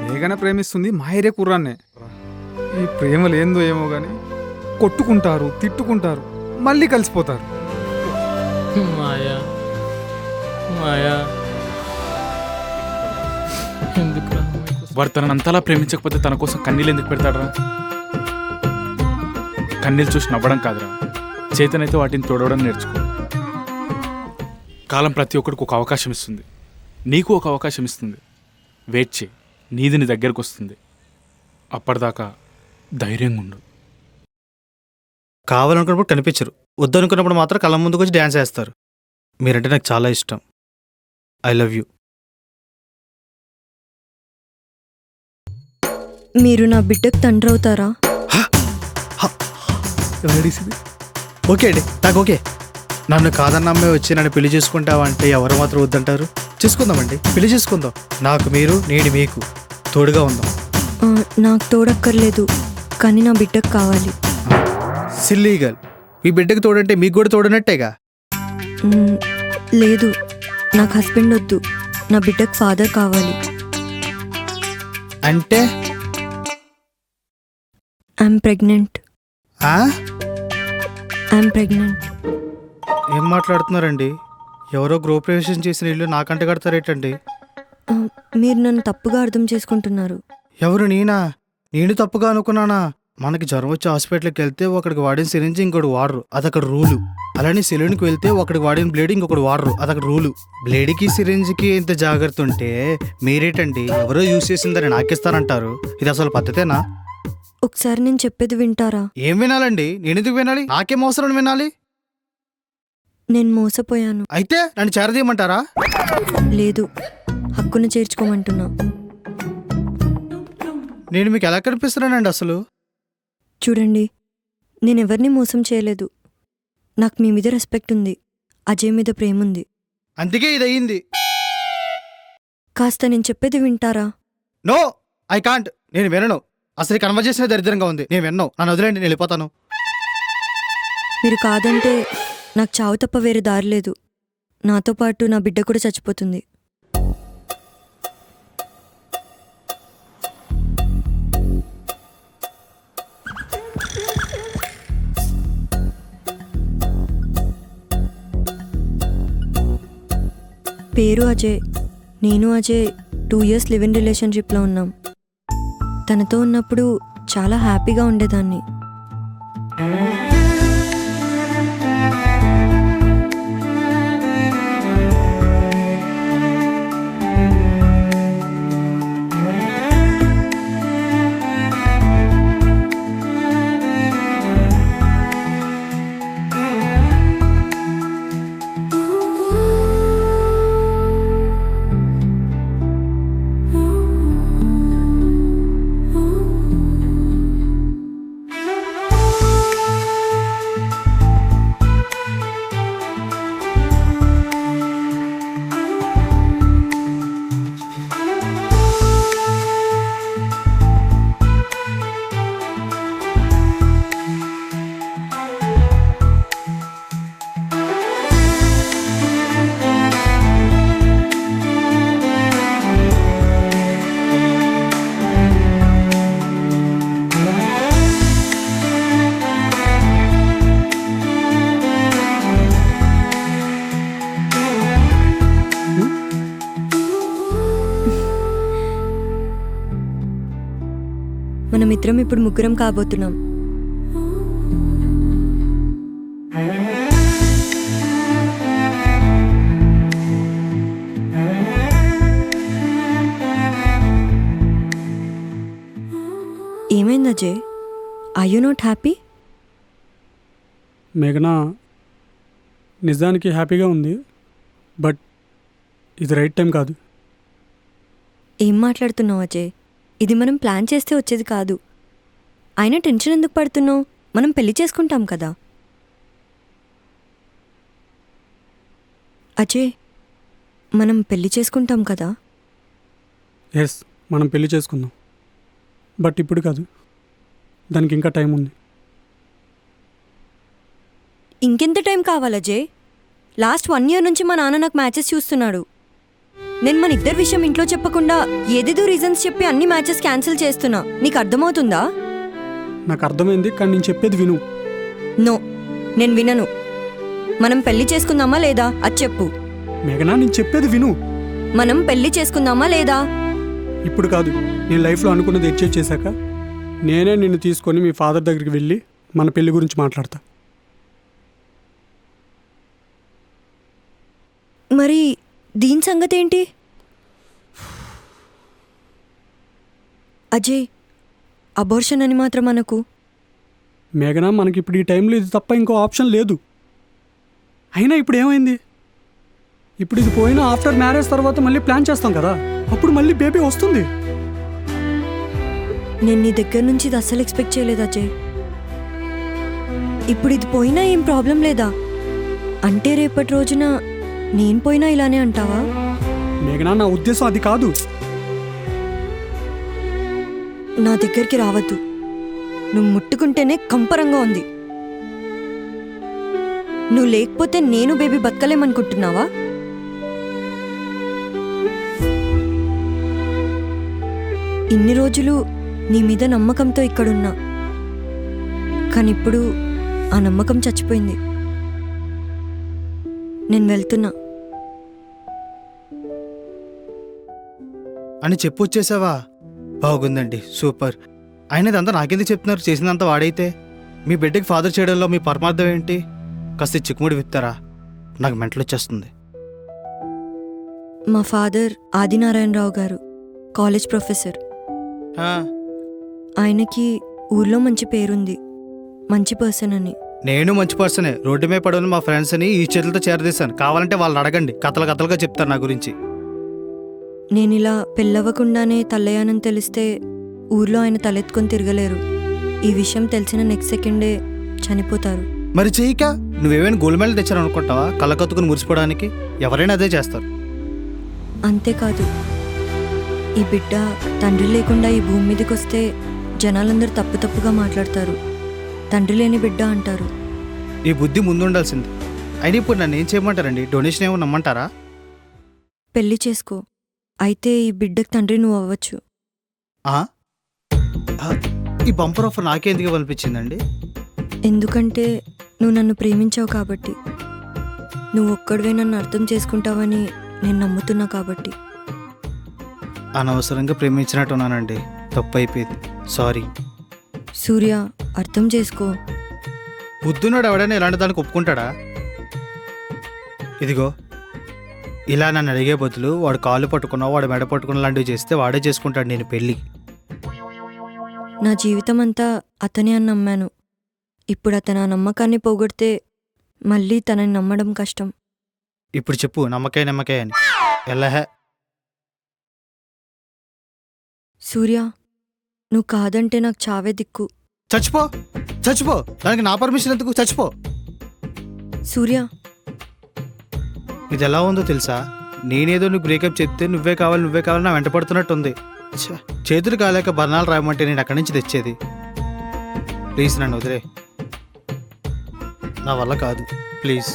మేఘన ప్రేమిస్తుంది మాయరే కుర్రాన్నే. ఈ ప్రేమలు ఏందో ఏమో గాని కొట్టుకుంటారు, తిట్టుకుంటారు, మళ్ళీ కలిసిపోతారు. మాయా మాయా ఎందుకు వాడు తనని అంతలా ప్రేమించకపోతే తన కోసం కన్నీళ్ళు ఎందుకు పెడతాడరా? కన్నీళ్ళు చూసి నవ్వడం కాదురా, చేతనైతే వాటిని తోడవడం నేర్చుకో. కాలం ప్రతి ఒక్కడికి ఒక అవకాశం ఇస్తుంది, నీకు ఒక అవకాశం ఇస్తుంది. వెయిట్ చేయి, నీది నీ దగ్గరకు వస్తుంది. అప్పటిదాకా ధైర్యంగా ఉండు. కావాలనుకున్నప్పుడు కనిపించరు, వద్దనుకున్నప్పుడు మాత్రం కళ్ళ ముందుకు వచ్చి డ్యాన్స్ వేస్తారు. మీరంటే నాకు చాలా ఇష్టం. I love you. మీరు నా బిడ్డకు తండ్రి అవుతారా? ఓకే అండి, నాకు ఓకే. నన్ను కాదన్నమ్మే వచ్చి నన్ను పెళ్లి చేసుకుంటావా అంటే ఎవరు మాత్రం వద్దంటారు? చేసుకుందామండి, పెళ్లి చేసుకుందాం. నాకు మీరు, నేను మీకు తోడుగా ఉందాం. నాకు తోడక్కర్లేదు, కానీ నా బిడ్డకు కావాలి. సిల్లీ గర్ల్, మీ బిడ్డకు తోడంటే మీకు కూడా తోడనట్టేగా. లేదు, నాకు హస్బెండ్ వద్దు, నా బిడ్డకు ఫాదర్ కావాలి. అంటే ఐఎమ్ ప్రెగ్నెంట్. I'm pregnant. ఏం మాట్లాడుతున్నారండి? ఎవరో గృహప్రవేశం చేసిన ఇల్లు నాకంట కడతారేటండి? మీరు నన్ను తప్పుగా అర్థం చేసుకుంటున్నారు. ఎవరు? నేను తప్పుగా అనుకున్నానా? మనకి జ్వరం వచ్చి హాస్పిటల్కి వెళ్తే ఒకడికి వాడిన సిరింజ్ ఇంకోటి వాడరు, అదొకటి రూలు. అలానే సెలూన్కి వెళ్తే ఒకడికి వాడిన బ్లేడ్ ఇంకొకటి వాడరు, అదొకటి రూలు. బ్లేడ్కి సిరింజ్కి ఇంత జాగ్రత్త ఉంటే మీరేటండి ఎవరో యూజ్ చేసిందని నాకిస్తానంటారు? ఇది అసలు పద్ధతేనా? ఒకసారి నేను చెప్పేది వింటారా? ఏం వినాలండి? నేను ఎందుకు వినాలి? నాకేం అవసరం వినాలి? నేను మోసపోయాను. అయితే నన్ను చేరదీయమంటారా? లేదు, హక్కును చేర్చుకోమంటున్నా. నేను మీకు ఎలా కనిపిస్తున్నానండి అసలు? చూడండి, నేనెవరిని మోసం చేయలేదు. నాకు మీ మీద రెస్పెక్ట్ ఉంది, అజయ్ మీద ప్రేమ ఉంది. అందుకే ఇది అయ్యింది. కాస్త నేను చెప్పేది వింటారా? No, I can't. నేను వినను. అసలు కన్వర్జేషన్ దరిద్రంగా ఉంది, నేను విన్నాను. నన్ను వదిలేండి, నేను వెళ్ళిపోతాను. మీరు కాదంటే నాకు చావు తప్ప వేరే దారి లేదు. నాతో పాటు నా బిడ్డ కూడా చచ్చిపోతుంది. పేరు అజయ్. నేను అజయ్ 2 years లివ్ ఇన్ రిలేషన్షిప్లో ఉన్నాం. తనతో ఉన్నప్పుడు చాలా హ్యాపీగా ఉండేదాన్ని. మనమిద్దరం ఇప్పుడు ముగ్గురం కాబోతున్నాం. ఏమైంది Ajay? Are you not happy? మేఘనా నిజానికి హ్యాపీగా ఉంది, బట్ ఇది రైట్ టైం కాదు. ఏం మాట్లాడుతున్నావు అజయ్? ఇది మనం ప్లాన్ చేస్తే వచ్చేది కాదు. అయినా టెన్షన్ ఎందుకు పడుతున్నావు? మనం పెళ్లి చేసుకుంటాం కదా. అజయ్, మనం పెళ్లి చేసుకుంటాం కదా. ఎస్, మనం పెళ్లి చేసుకుందాం. బట్ ఇప్పుడు కాదు, దానికి ఇంకా టైం ఉంది. ఇంకెంత టైం కావాలి అజయ్? లాస్ట్ 1 year నుంచి మా నాన్న నాకు మ్యాచెస్ చూస్తున్నాడు. నేను మన ఇద్దరి విషయం ఇంట్లో చెప్పకుండా ఏదేదో రీజన్స్ చెప్పి అన్ని మ్యాచెస్ క్యాన్సిల్ చేస్తున్నా. నీకు అర్థమవుతుందా? నాకు అర్థమైంది, కానీ నేను చెప్పేది విను. నో, నేను వినను. మనం పెళ్లి చేసుకుందామా లేదా అది చెప్పు. మేఘనా, నేను చెప్పేది విను. మనం పెళ్లి చేసుకుందామా లేదా? ఇప్పుడు కాదు, నేను లైఫ్లో అనుకున్నది అచీవ్ చేశాక నేనే నిన్ను తీసుకొని మీ ఫాదర్ దగ్గరికి వెళ్ళి మన పెళ్లి గురించి మాట్లాడతా. మరి దీని సంగతి ఏంటి? అజయ్, అబోర్షన్ అని మాత్రం అనకు. మేఘనా, మనకి ఇప్పుడు ఈ టైంలో ఇది తప్ప ఇంకో ఆప్షన్ లేదు. అయినా ఇప్పుడు ఏమైంది? ఇప్పుడు ఇది పోయినా ఆఫ్టర్ మ్యారేజ్ తర్వాత మళ్ళీ ప్లాన్ చేస్తాం కదా, అప్పుడు మళ్ళీ బేబీ వస్తుంది. నేను నీ దగ్గర నుంచి ఇది అస్సలు ఎక్స్పెక్ట్ చేయలేదు అజయ్. ఇప్పుడు ఇది పోయినా ఏం ప్రాబ్లం లేదా? అంటే రేపటి రోజున నేను పోయినా ఇలానే అంటావా? మేఘనా, నా ఉద్దేశం అది కాదు. నా దగ్గరికి రావద్దు. నువ్వు ముట్టుకుంటేనే కంపరంగా ఉంది. నువ్వు లేకపోతే నేను బేబీ బతకలేమనుకుంటున్నావా? ఇన్ని రోజులు నీ మీద నమ్మకంతో ఇక్కడున్నా, కానీ ఇప్పుడు ఆ నమ్మకం చచ్చిపోయింది. నేను వెళ్తున్నా. అని చెప్పు వచ్చేసావా? బాగుందండి, సూపర్. అయినదంతా నాకెందుకు చెప్తున్నారు? చేసిందంతా వాడైతే మీ బిడ్డకి ఫాదర్ చేయడంలో మీ పరమార్థం ఏంటి? కాస్త చిక్కుముడి విత్తారా? నాకు మెంటలు వచ్చేస్తుంది. మా ఫాదర్ ఆదినారాయణరావు గారు కాలేజ్ ప్రొఫెసర్. ఆ, ఆయనకి ఊర్లో మంచి పేరుంది, మంచి పర్సన్ అని. నేను మంచి పర్సనే. రోడ్డు మీద పడవని మా ఫ్రెండ్స్ అని ఈ చేతులతో చేరదీశాను. కావాలంటే వాళ్ళని అడగండి, కథలు కథలుగా చెప్తారు నా గురించి. నేను ఇలా పెళ్ళవ్వకుండానే తల్లయ్యానని తెలిస్తే ఊర్లో ఆయన తలెత్తుకొని తిరగలేరు. ఈ విషయం తెలిసిన నెక్స్ట్ సెకండే చనిపోతారు. మరి చెయ్యక నువ్వేమైనా గోల్డ్ మెడల్ తెచ్చాను అనుకుంటావా? కళ్ళకత్తుకుని మురిసిపోవడానికి ఎవరైనా అదే చేస్తారు. అంతేకాదు, ఈ బిడ్డ తండ్రి లేకుండా ఈ భూమి మీదకి వస్తే జనాలందరూ తప్పు తప్పుగా మాట్లాడతారు. తండ్రి లేని బిడ్డ అంటారు. ఈ బుద్ధి ముందు ఉండాల్సింది. అయినా ఇప్పుడు నన్ను ఏం చేయమంటారండి? డొనేషన్ ఏమో నమ్మంటారా? పెళ్లి చేసుకో, అయితే ఈ బిడ్డకు తండ్రి నువ్వు అవ్వచ్చు. ఆ? ఆ, ఈ బంపర్ ఆఫర్ నాకే ఎందుకు అనిపించిందండి? ఎందుకంటే నువ్వు నన్ను ప్రేమించావు కాబట్టి. నువ్వు ఒక్కడివే నన్ను అర్థం చేసుకుంటావని నేను నమ్ముతున్నా కాబట్టి. అనవసరంగా ప్రేమించినట్టున్నానండి, తప్పు అయిపోయింది, సారీ. సూర్య, అర్థం చేసుకో. బుద్ధున్నాడు ఎవడైనా ఇలాంటి దానికి ఒప్పుకుంటాడా? ఇదిగో ఇలా నన్ను అడిగే బదులు వాడు కాళ్ళు పట్టుకున్నా, వాడు మెడ పట్టుకున్న లాంటివి చేస్తే వాడే చేసుకుంటాడు నేను పెళ్ళి. నా జీవితం అంతా అతనే అని నమ్మాను. ఇప్పుడు అతను ఆ నమ్మకాన్ని పోగొడితే మళ్ళీ తనని నమ్మడం కష్టం. ఇప్పుడు చెప్పు, నమ్మకాయ నమ్మకాయ అని. ఎల్లహే. సూర్య, నువ్వు కాదంటే నాకు చావే దిక్కు. చచ్చిపో, చచ్చిపో. దానికి నా పర్మిషన్ ఎందుకు? చచ్చిపో. సూర్య, ఇది ఎలా ఉందో తెలుసా? నేనేదో నువ్వు బ్రేకప్ చెప్తే నువ్వే కావాలి నా వెంట పడుతున్నట్టుంది. ఛ, చేతులు కాలేక బర్ణాలు రాయమంటే నేను అక్కడి నుంచి తెచ్చేది. ప్లీజ్ నన్ను వదిలే, నా వల్ల కాదు, ప్లీజ్.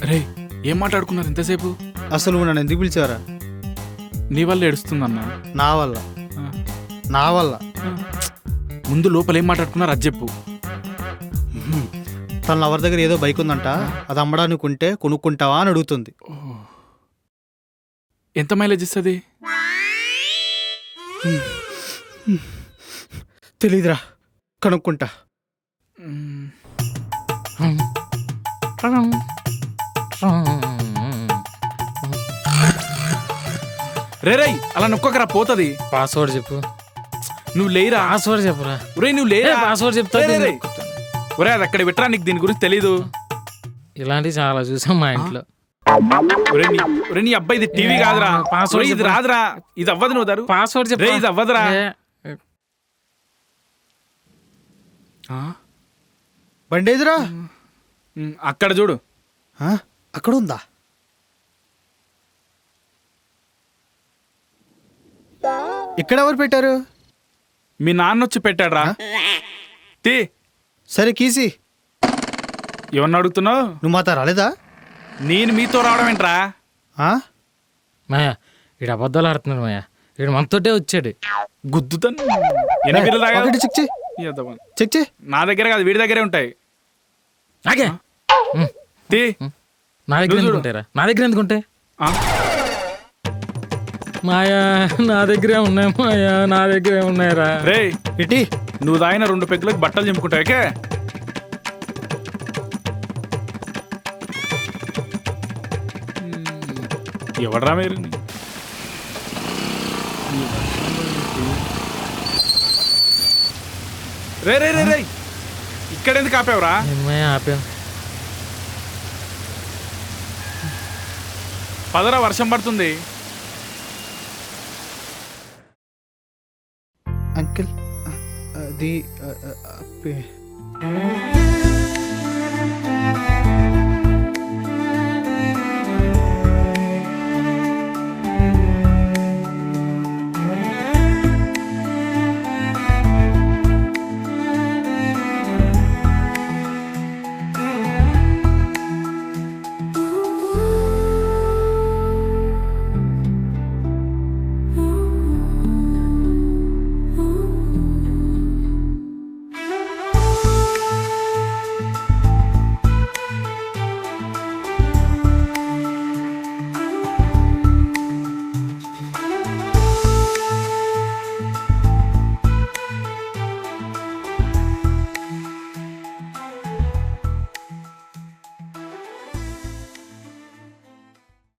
రే, ఏం మాట్లాడుకున్నారు ఇంతసేపు? అసలు నువ్వు నన్ను ఎందుకు పిలిచారా? నీ వల్ల ఏడుస్తుందన్నా. నా వల్ల. ఆ. నా వల్ల. ముందు లోపల ఏం మాట్లాడుకున్నారు అది చెప్పు. తన లవర్ దగ్గర ఏదో బైక్ ఉందంట, అది అమ్మడానికి ఉంటే కొనుక్కుంటావా అని అడుగుతుంది. ఎంత మైలేజ్ ఇస్తుంది? తెలీదురా, కనుక్కుంటా. రే రే, అలా నొక్కకరా, పోతుంది. పాస్వర్డ్ చెప్పు. నువ్వు లేరా? పాస్వర్డ్ చెప్పురా. ఒరే నువ్వు లేరా? పాస్వర్డ్ చెప్తా. రే, రే, రే. ఒరే అది అక్కడ విట్రా, నీకు దీని గురించి తెలీదు. ఇలాంటివి చాలా చూసాం మా ఇంట్లో. ఒరే నీ అబ్బాయి ఇది టీవీ కాదురా. పాస్వర్డ్ ఒరేయ్, ఇది రాదురా, ఇది అవ్వదు. నువ్వు దారు పాస్వర్డ్ చెప్పు. రే, ఇది అవ్వదురా. ఆ? బండి ఎదురా అక్కడ చూడు. అక్కడ ఉందా? ఇక్కడ ఎవరు పెట్టారు? మీ నాన్న వచ్చి పెట్టాడ్రా. తీ. సరే కీసి. ఎవరిని అడుగుతున్నావు? నువ్వు మాతో రాలేదా? నేను మీతో రావడం ఏంట్రా? ఆ? మాయా వీడు అబద్ధాలు ఆడుతున్నాడు మాయా. వీడు మనతోటే వచ్చాడు. గుద్దుతాను. ఎన్ని బిర్రలు తాగావు? ఒకటి చెక్ చేయి. ఎద్దవా. చెక్ చేయి. నా దగ్గర కాదు, వీడి దగ్గరే ఉంటాయి. ఆగే. తీ. నా దగ్గర నువ్వు చూడు. ఎందుకుంటారా? నా దగ్గర ఎందుకుంటాయి? ఆ? మాయా నా దగ్గరే ఉన్నాయి మాయా, నా దగ్గరే ఉన్నాయిరా. రేయ్, ఇటీ. నువ్వు తాగిన 2 పెగ్గులకు బట్టలు చింపుకుంటావు. ఓకే? ఎవడరా మీరు? రే రే రే రే, ఇక్కడ ఎందుకు ఆపావురా? మాయా ఆపాం. పదరా, వర్షం పడుతుంది. అంకిల్ అది